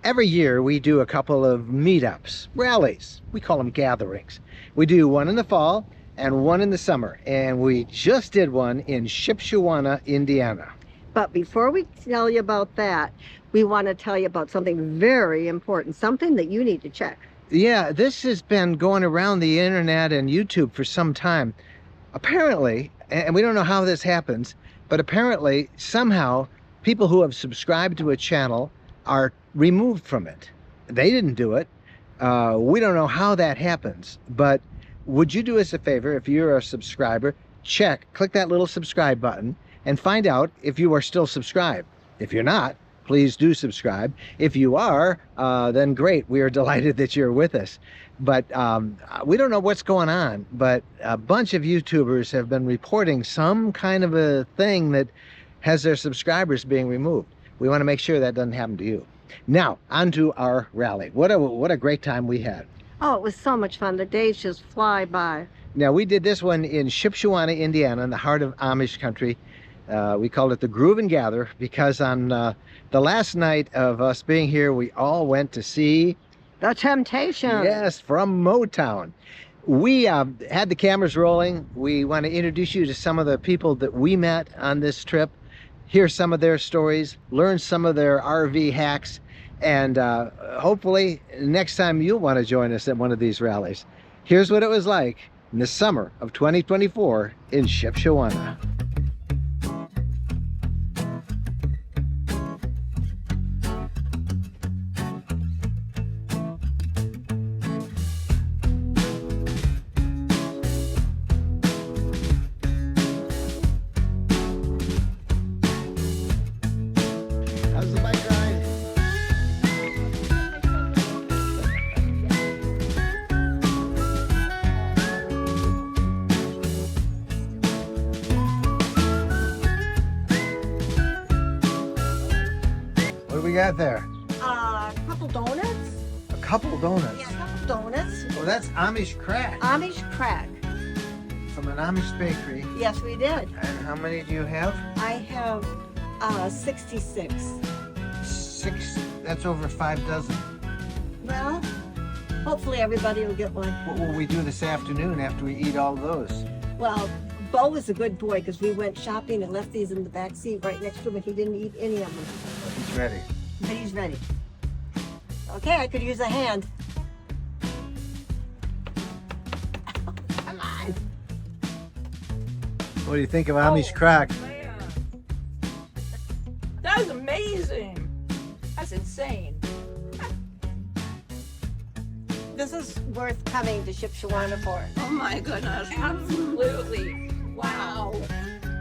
Every year we do a couple of meetups, rallies. We call them gatherings. We do one in the fall and one in the summer. And we just did one in Shipshewana, Indiana. But before we tell you about that, we want to tell you about something very important, something that you need to check. Yeah, this has been going around the internet and YouTube for some time. Apparently, and we don't know how this happens, but apparently somehow people who have subscribed to a channel are removed from it. They didn't do it. We don't know how that happens, but would you do us a favor if you're a subscriber? Click that little subscribe button and find out if you are still subscribed. If you're not, please do subscribe. If you are, then great. We are delighted that you're with us. But we don't know what's going on, but a bunch of YouTubers have been reporting some kind of a thing that has their subscribers being removed. We want to make sure that doesn't happen to you. Now, on to our rally. What a great time we had. Oh, it was so much fun. The days just fly by. Now, we did this one in Shipshewana, Indiana, in the heart of Amish country. We called it the Groove and Gather because on the last night of us being here, we all went to see The Temptation. Yes, from Motown. We had the cameras rolling. We want to introduce you to some of the people that we met on this trip, hear some of their stories, learn some of their RV hacks, and hopefully next time you'll want to join us at one of these rallies. Here's what it was like in the summer of 2024 in Shipshewana. How's the bike ride? What do we got there? A couple donuts. A couple donuts. Yeah, a couple donuts. Well, that's Amish crack Amish crack. from an Amish bakery. Yes, we did. And how many do you have? I have 66. 6. That's over 5 dozen. Well, hopefully everybody will get one. What will we do this afternoon after we eat all those? Well, Bo was a good boy because we went shopping and left these in the back seat right next to him, and he didn't eat any of them. He's ready. But he's ready. Okay, I could use a hand. Come on. What do you think of Amish crack? Man. That was amazing. That's insane. This is worth coming to Shipshewana for. Oh my goodness. Absolutely. Wow.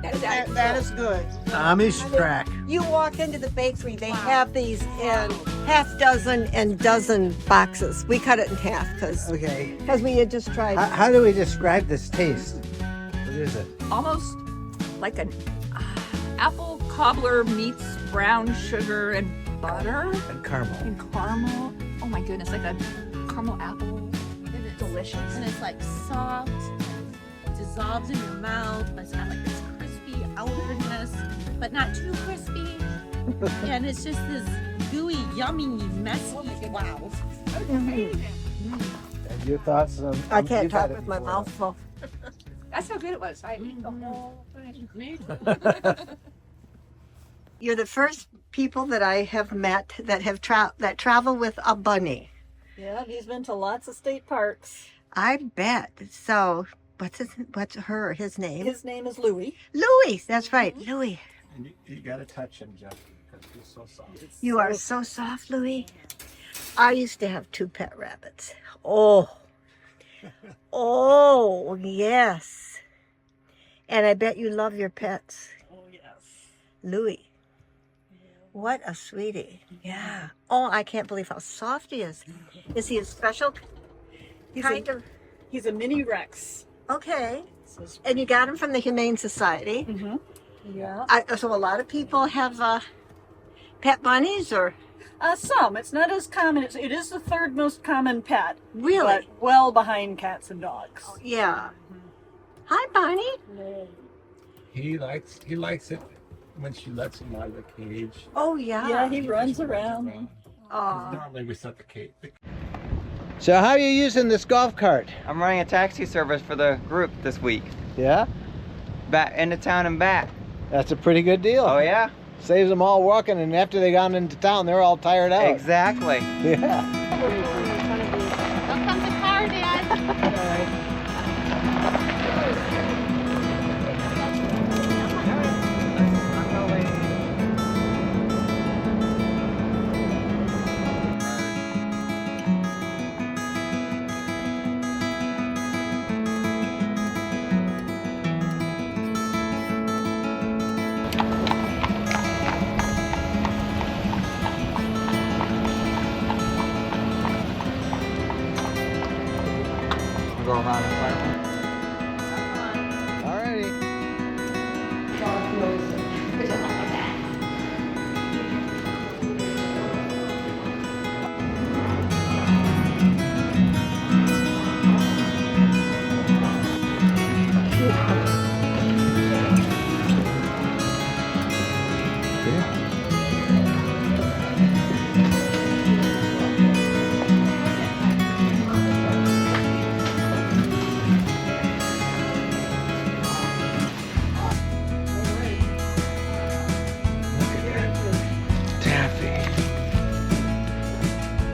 That is good. Amish crack. You walk into the bakery, they have these in half dozen and dozen boxes. We cut it in half because Okay. we had just tried. How do we describe this taste? What is it? Almost like an apple cobbler meets brown sugar and butter And caramel. and caramel. Oh my goodness, like a caramel apple. And it's Delicious. And it's like soft, dissolves in your mouth, but it's got like this crispy outerness, but not too crispy. And it's just this gooey, yummy, messy. Wow. And your thoughts on? I can't you've had talk it with my before. mouth full. That's how good it was. I ate the whole thing. You're the first people that I have met that have that travel with a bunny. Yeah, he's been to lots of state parks. I bet. So, what's his name? His name is Louie. Louis. That's right, Louis. And you got to touch him, Jeff, because he's so soft. You are so soft, Louis. I used to have 2 pet rabbits. Oh. Oh, yes. And I bet you love your pets. Oh, yes. Louis. What a sweetie. Yeah. Oh, I can't believe how soft he is. Is he a special kind of? He's a mini Rex. Okay. And you got him from the Humane Society. Mm-hmm. Yeah. So a lot of people have pet bunnies, or? Some. It's not as common. It is the 3rd most common pet. Really? But well behind cats and dogs. Yeah. Hi, Bonnie. He likes it when she lets him out of the cage. Oh, yeah. Yeah, he runs around. Aw. Normally we suffocate. So how are you using this golf cart? I'm running a taxi service for the group this week. Yeah? Back into town and back. That's a pretty good deal. Oh yeah? Saves them all walking, and after they gone into town, they're all tired out. Exactly. Yeah. Here comes the car, Dad. Go around in front of them. Alrighty.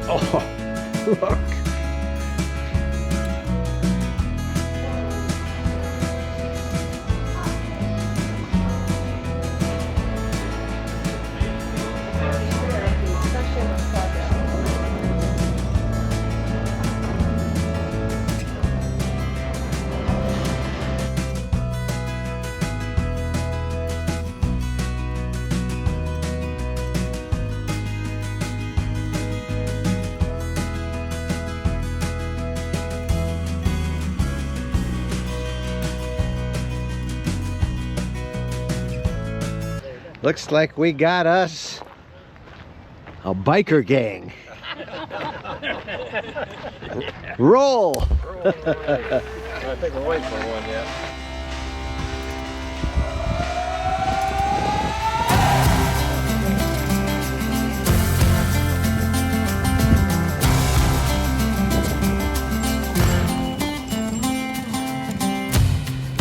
Oh, look. Looks like we got us a biker gang. Roll! I think we're waiting for one yet.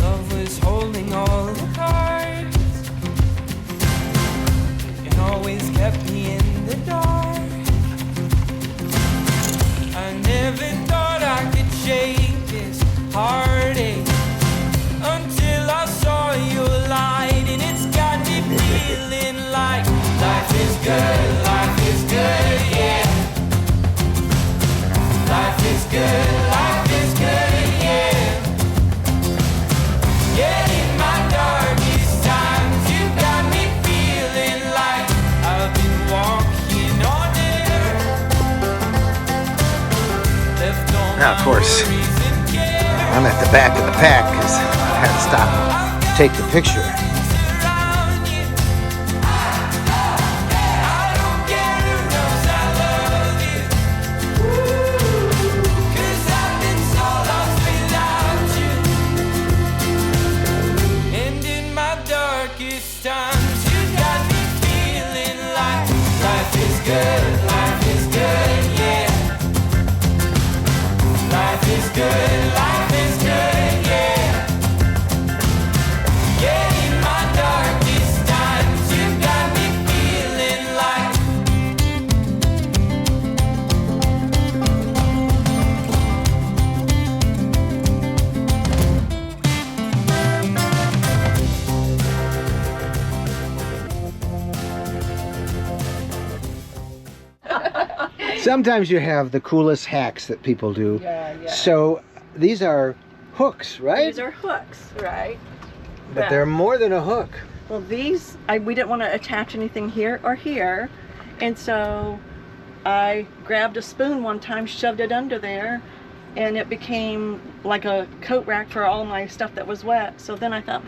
Love was holding all the cards and always kept me in the dark. I never thought I could shake this heartache until I saw your light, and it's got me feeling like life is good, yeah. Life is good, yeah. Yeah, in my darkest times, you got me feeling like I've been walking on air. Left on Now, of course, I'm at the back of the pack because I had to stop and take the picture. Sometimes you have the coolest hacks that people do. Yeah. So these are hooks, right? These are hooks, right? But they're more than a hook. Well, these, we didn't want to attach anything here or here. And so I grabbed a spoon one time, shoved it under there, and it became like a coat rack for all my stuff that was wet. So then I thought,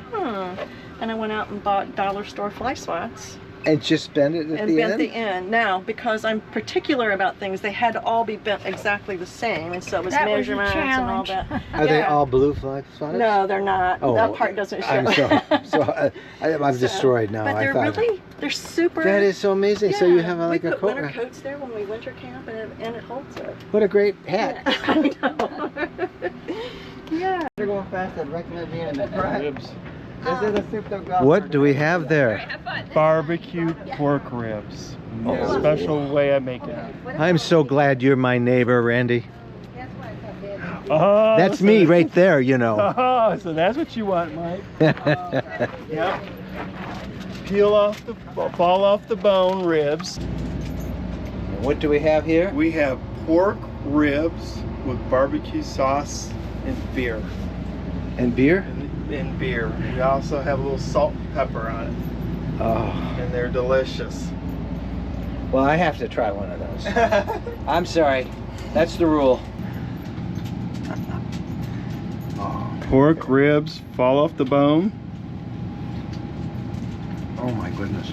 and I went out and bought dollar store fly swats. And just bend it at and the bent end? the end. Now, because I'm particular about things, they had to all be bent exactly the same, and so it was That was your measurements and all challenge. that. Are they Yeah. all blue flag sonnets? No, they're not. Oh, That part doesn't show. I'm sorry. I'm destroyed now. But I they're thought really, they're super. that is so amazing. So you have like we a put coat. winter coats there when we winter camp, and it holds it. What a great hat. I know. Yeah. They're going fast. I'd recommend being in the front. Ribs. This is a soup that goes What do we have there? Barbecue pork ribs. Oh. Special way I make it. I'm so glad you're my neighbor, Randy. Oh, That's so me right there, you know. Oh, so that's what you want, Mike. Yep. Fall off the bone ribs. What do we have here? We have pork ribs with barbecue sauce and beer. And beer? And beer. We also have a little salt and pepper on it. Oh. And they're delicious. Well, I have to try one of those. I'm sorry. That's the rule. Pork ribs fall off the bone. Oh my goodness.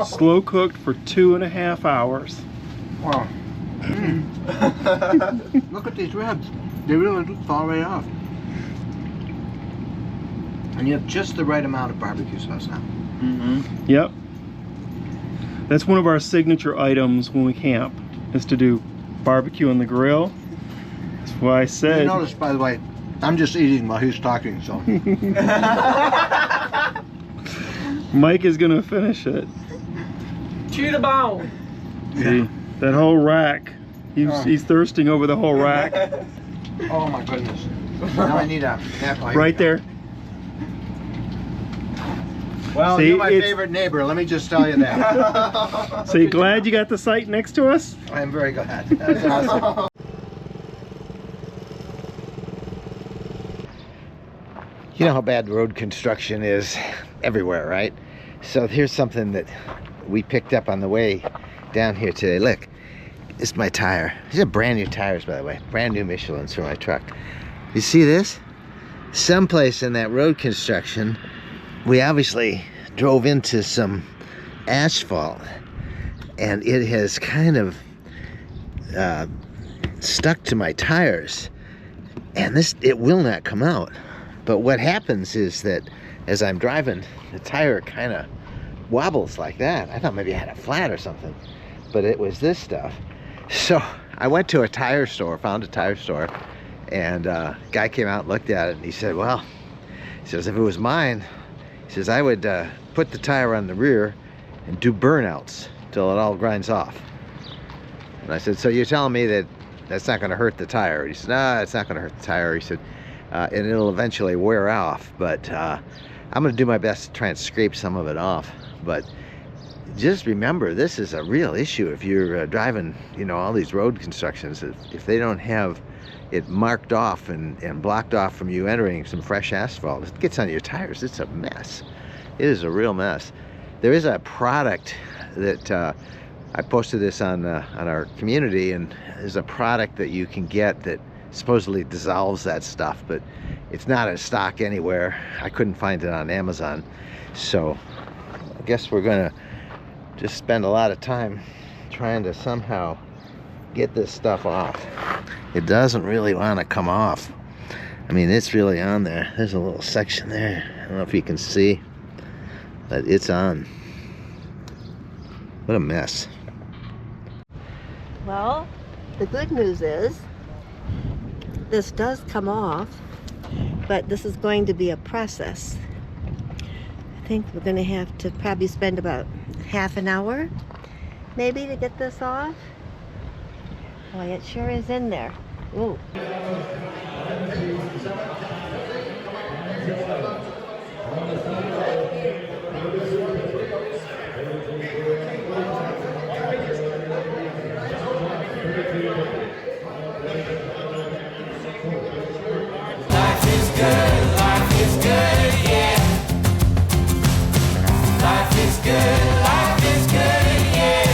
Slow cooked for 2.5 hours. Wow. Look at these ribs. They really do fall right off. And you have just the right amount of barbecue sauce now. Mm-hmm. Yep. That's one of our signature items when we camp, is to do barbecue on the grill. That's why I said. You notice, by the way, I'm just eating while he's talking, so. Mike is gonna finish it. Chew the bone. See, that whole rack. He's thirsting over the whole rack. Oh my goodness. Now I need a napkin. Right there. Well, See, you're my it's- favorite neighbor, let me just tell you that. So you glad you got the site next to us? I'm very glad. That's awesome. You know how bad road construction is everywhere, right? So here's something that we picked up on the way down here today. Look, this is my tire. These are brand new tires, by the way. Brand new Michelins for my truck. You see this? Someplace in that road construction, we obviously drove into some asphalt, and it has kind of stuck to my tires, and it will not come out. But what happens is that as I'm driving, the tire kind of wobbles like that. I thought maybe I had a flat or something, but it was this stuff. So I went to a tire store, found a tire store, and a guy came out and looked at it, and he said, well, he says, if it was mine, he says, I would put the tire on the rear and do burnouts till it all grinds off. And I said, so you're telling me that that's not going to hurt the tire? He said, no, it's not going to hurt the tire. He said, and it'll eventually wear off, but I'm going to do my best to try and scrape some of it off. But just remember, this is a real issue if you're driving, you know, all these road constructions. If they don't have it marked off and blocked off from you entering some fresh asphalt, it gets on your tires. It's a mess. It is a real mess. There is a product that I posted this on our community, and there's a product that you can get that supposedly dissolves that stuff, but it's not in stock anywhere. I couldn't find it on Amazon, so I guess we're gonna just spend a lot of time trying to somehow get this stuff off. It doesn't really want to come off. I mean, it's really on there. There's a little section there. I don't know if you can see, but it's on. What a mess. Well, the good news is this does come off, but this is going to be a process. I think we're going to have to probably spend about half an hour maybe to get this off. Boy, it sure is in there. Ooh. Life is good, yeah. Life is good, yeah.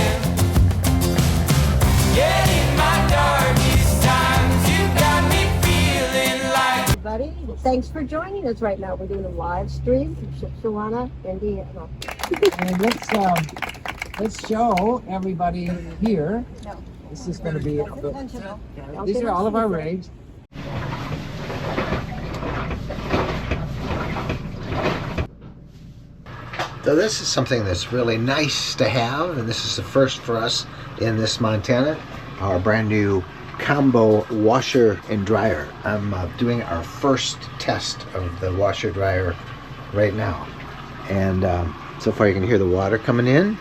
Yet in my darkest times, you got me feeling like. Everybody, thanks for joining us right now. We're doing a live stream from Shipshewana, Indiana. And let's show everybody here. This is going to be, these are all of our rigs. So this is something that's really nice to have, and this is the first for us in this Montana, our brand new combo washer and dryer. I'm doing our first test of the washer dryer right now, and so far you can hear the water coming in,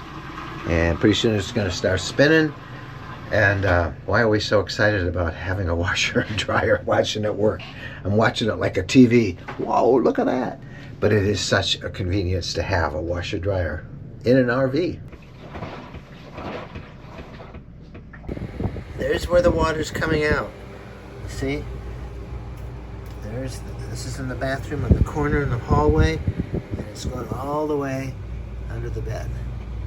and pretty soon it's going to start spinning. And why are we so excited about having a washer and dryer, watching it work? I'm watching it like a TV. Whoa, look at that. But it is such a convenience to have a washer dryer in an RV. There's where the water's coming out. See? This is in the bathroom in the corner in the hallway, and it's going all the way under the bed.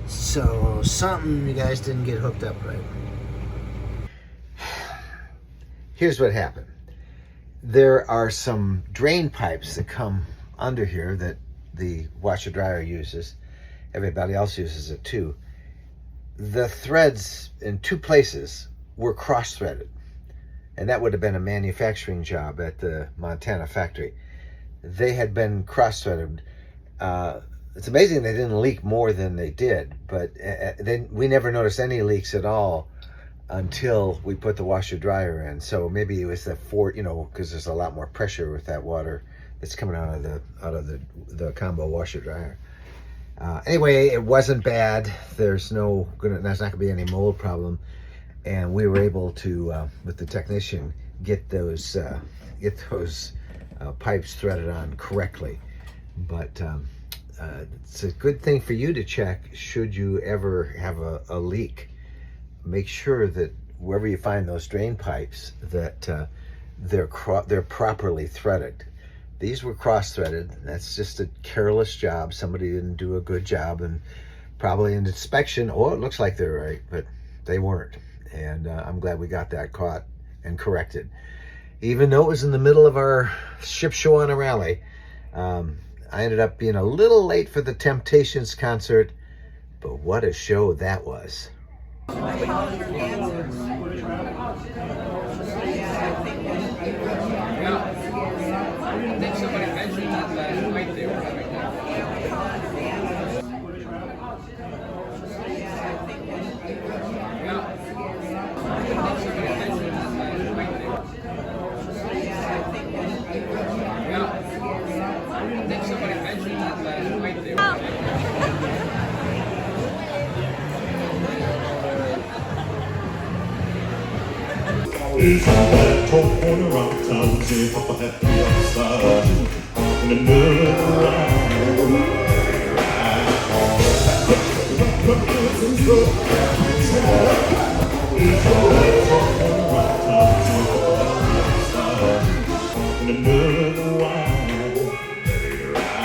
So something you guys didn't get hooked up right. Here's what happened. There are some drain pipes that come under here that the washer dryer uses. Everybody else uses it too. The threads in two places were cross-threaded, and that would have been a manufacturing job at the Montana factory. They had been cross-threaded. It's amazing they didn't leak more than they did, but then we never noticed any leaks at all until we put the washer dryer in. So maybe it was because there's a lot more pressure with that water that's coming out of the combo washer dryer. Anyway, it wasn't bad. There's not gonna be any mold problem, and we were able to, with the technician, get those pipes threaded on correctly. But it's a good thing for you to check should you ever have a leak. Make sure that wherever you find those drain pipes that they're properly threaded. These were cross-threaded. That's just a careless job. Somebody didn't do a good job, and probably an inspection, it looks like they're right, but they weren't. And I'm glad we got that caught and corrected. Even though it was in the middle of our Shipshewana rally, I ended up being a little late for the Temptations concert, but what a show that was. It's on that corner of town, say Papa happy outside, in the middle of the ride. It's on that corner of town, say Papa happy outside, in the middle of the ride. Let it ride.